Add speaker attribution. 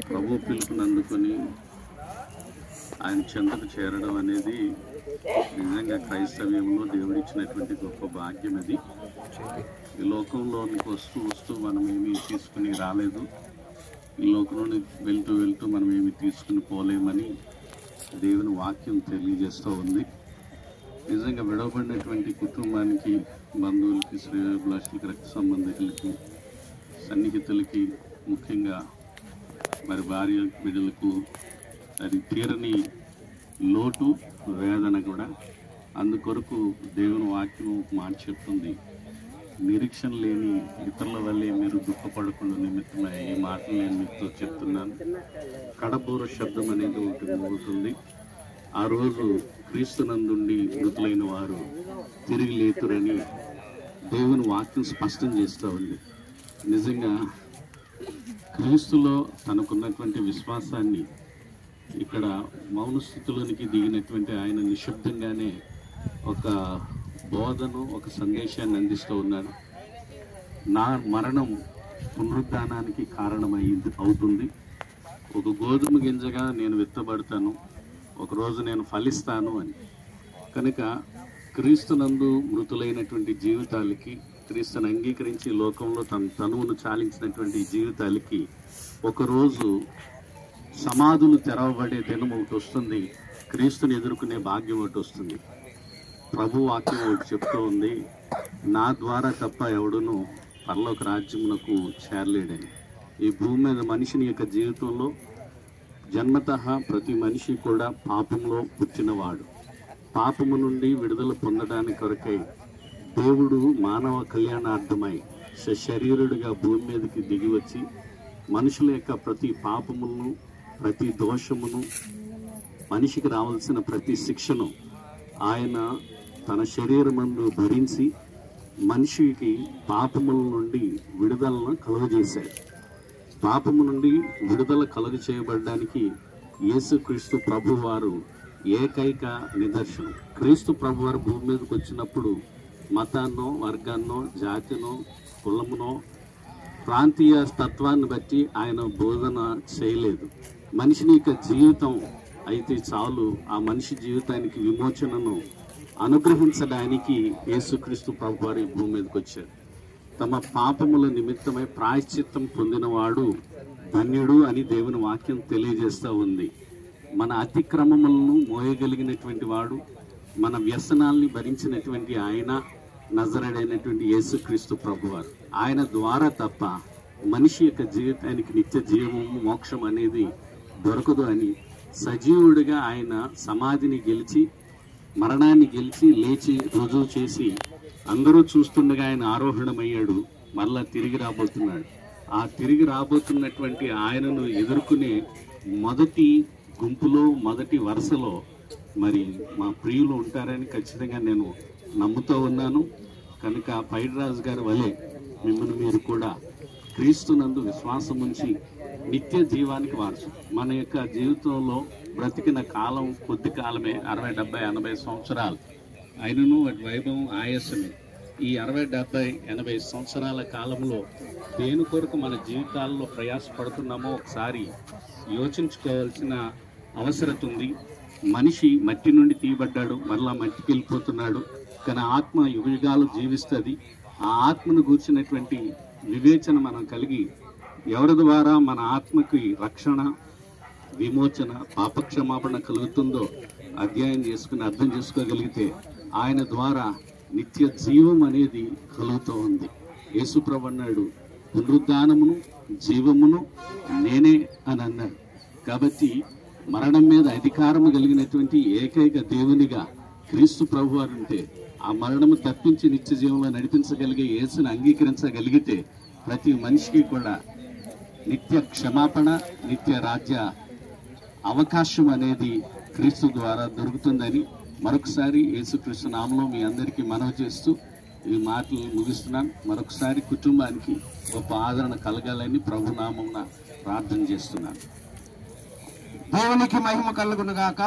Speaker 1: ప్రభు పిలుపుని అందుకొని ఆయన చెంతకు చేరడం అనేది నిజంగా క్రైస్తవ్యంలో దేవుడిచ్చినటువంటి గొప్ప భాగ్యం. అది ఈ లోకంలోనికి వస్తూ మనం ఏమీ తీసుకుని రాలేదు, ఈ లోకంలోని వెళ్తూ మనం ఏమి తీసుకుని పోలేమని దేవుని వాక్యం తెలియజేస్తూ ఉంది. నిజంగా విడవబడినటువంటి కుటుంబానికి, బంధువులకి, శ్రేయోభిలాషులకి, రక్త సంబంధికులకి, సన్నిహితులకి, ముఖ్యంగా మరి భార్య బిడ్డలకు అది తీరని లోటు, వేదన కూడా. అందుకొరకు దేవుని వాక్యం మాట చెప్తుంది, నిరీక్షణ లేని ఇతరుల వల్లే మీరు దుఃఖపడకుండా నిమిత్తమై ఈ మాటలు నేను మీతో చెప్తున్నాను. కడబూర శబ్దం అనేది ఒకటి మోగుతుంది. ఆ రోజు క్రీస్తునందుండి మృతులైన వారు తిరిగి లేతురని దేవుని వాక్యం స్పష్టం చేస్తూ ఉంది. నిజంగా క్రీస్తులో తనకున్నటువంటి విశ్వాసాన్ని ఇక్కడ మౌన స్థితిలోనికి దిగినటువంటి ఆయన నిశ్శబ్దంగానే ఒక బోధను, ఒక సందేశాన్ని అందిస్తూ ఉన్నాడు. నా మరణం పునరుద్ధానానికి అవుతుంది. ఒక గోధుమ గింజగా నేను విత్తబడతాను, ఒకరోజు నేను ఫలిస్తాను అని. కనుక క్రీస్తునందు మృతులైనటువంటి జీవితాలకి, క్రీస్తుని అంగీకరించి లోకంలో తనువును చాలించినటువంటి జీవితాలకి ఒకరోజు సమాధులు తెరవబడే దినం ఒకటి వస్తుంది, క్రీస్తుని ఎదుర్కొనే భాగ్యం ఒకటి వస్తుంది. ప్రభు వాక్యం ఒకటి చెప్తూ ఉంది, నా ద్వారా తప్ప ఎవడును పరలోక రాజ్యమునకు చేరలేడని. ఈ భూమి మీద మనిషిని యొక్క జీవితంలో జన్మతః ప్రతి మనిషి కూడా పాపంలో పుట్టినవాడు. పాపము నుండి విడుదల పొందడానికి కొరకై దేవుడు మానవ కళ్యాణార్థమై శరీరుడిగా భూమి మీదకి దిగి వచ్చి మనుషుల యొక్క ప్రతి పాపమును, ప్రతి దోషమును, మనిషికి రావాల్సిన ప్రతి శిక్షను ఆయన తన శరీరమందు భరించి మనిషికి పాపముల నుండి విడుదలను కలుగజేశాడు. పాపము నుండి విడుదల కలుగ చేయబడడానికి యేసుక్రీస్తు ప్రభువారు ఏకైక నిదర్శనం. క్రీస్తు ప్రభువారు భూమి మీదకి వచ్చినప్పుడు మతాన్నో, వర్గాన్నో, జాతినో, కులమునో, ప్రాంతీయ తత్వాన్ని బట్టి ఆయన బోధన చేయలేదు. మనిషిని యొక్క జీవితం అయితే చాలు, ఆ మనిషి జీవితానికి విమోచనను అనుగ్రహించడానికి యేసుక్రీస్తు ప్రభువారు భూమి మీదకి వచ్చారు. తమ పాపముల నిమిత్తమై ప్రాయశ్చిత్తం పొందినవాడు ధన్యుడు అని దేవుని వాక్యం తెలియజేస్తూ ఉంది. మన అతిక్రమములను మోయగలిగినటువంటి వాడు, మన వ్యసనాల్ని భరించినటువంటి ఆయన నజరేయుడైనటువంటి యేసుక్రీస్తు ప్రభువారు. ఆయన ద్వారా తప్ప మనిషి యొక్క జీవితానికి నిత్య జీవము, మోక్షం అనేది దొరకదు అని సజీవుడిగా ఆయన సమాధిని గెలిచి, మరణాన్ని గెలిచి, లేచి రుజువు చేసి అందరూ చూస్తుండగా ఆయన ఆరోహణమయ్యాడు, మరలా తిరిగి రాబోతున్నాడు. ఆ తిరిగి రాబోతున్నటువంటి ఆయనను ఎదుర్కొనే మొదటి గుంపులో, మొదటి వరుసలో మరి మా ప్రియులు ఉంటారని ఖచ్చితంగా నేను నమ్ముతూ ఉన్నాను. కనుక పైడిరాజు గారి వలె మిమ్మల్ని మీరు కూడా క్రీస్తునందు విశ్వాసం ఉంచి నిత్య జీవానికి వారసు. మన యొక్క జీవితంలో బ్రతికిన కాలం కొద్ది కాలమే, 60, 70, 80 సంవత్సరాలు అయినను వాటి వైభవం ఆయాసమే. ఈ 60, 70, 80 సంవత్సరాల కాలంలో దేని కొరకు మన జీవితాల్లో ప్రయాసపడుతున్నామో ఒకసారి యోచించుకోవాల్సిన అవసరం ఉంది. మనిషి మట్టి నుండి తీయబడ్డాడు, మరలా మట్టికి వెళ్ళిపోతున్నాడు. కానీ ఆత్మ యుగయుగాలు జీవిస్తుంది. ఆ ఆత్మను గూర్చినటువంటి వివేచన మనం కలిగి ఎవరి ద్వారా మన ఆత్మకి రక్షణ, విమోచన, పాపక్షమాపణ కలుగుతుందో అధ్యయనం చేసుకుని అర్థం చేసుకోగలిగితే ఆయన ద్వారా నిత్య జీవం అనేది కలుగుతూ ఉంది. యేసుప్రభు అన్నాడు, పునరుద్ధానమును జీవమును నేనే అని అన్నాడు. కాబట్టి మరణం మీద అధికారము కలిగినటువంటి ఏకైక దేవునిగా క్రీస్తు ప్రభు వారు ఉంటే, ఆ మరణము తప్పించి నిత్య జీవంలో నడిపించగలిగే యేసుని అంగీకరించగలిగితే ప్రతి మనిషికి కూడా నిత్య క్షమాపణ, నిత్య రాజ్య అవకాశం అనేది క్రీస్తు ద్వారా దొరుకుతుందని మరొకసారి యేసుక్రీస్తు నామములో మీ అందరికీ మనవి చేస్తూ ఈ మాటలు ముగిస్తున్నాను. మరొకసారి కుటుంబానికి గొప్ప ఆదరణ కలగాలని ప్రభు నామమున ప్రార్థన చేస్తున్నాను.
Speaker 2: దేవునికి మహిమ కలుగును గాక.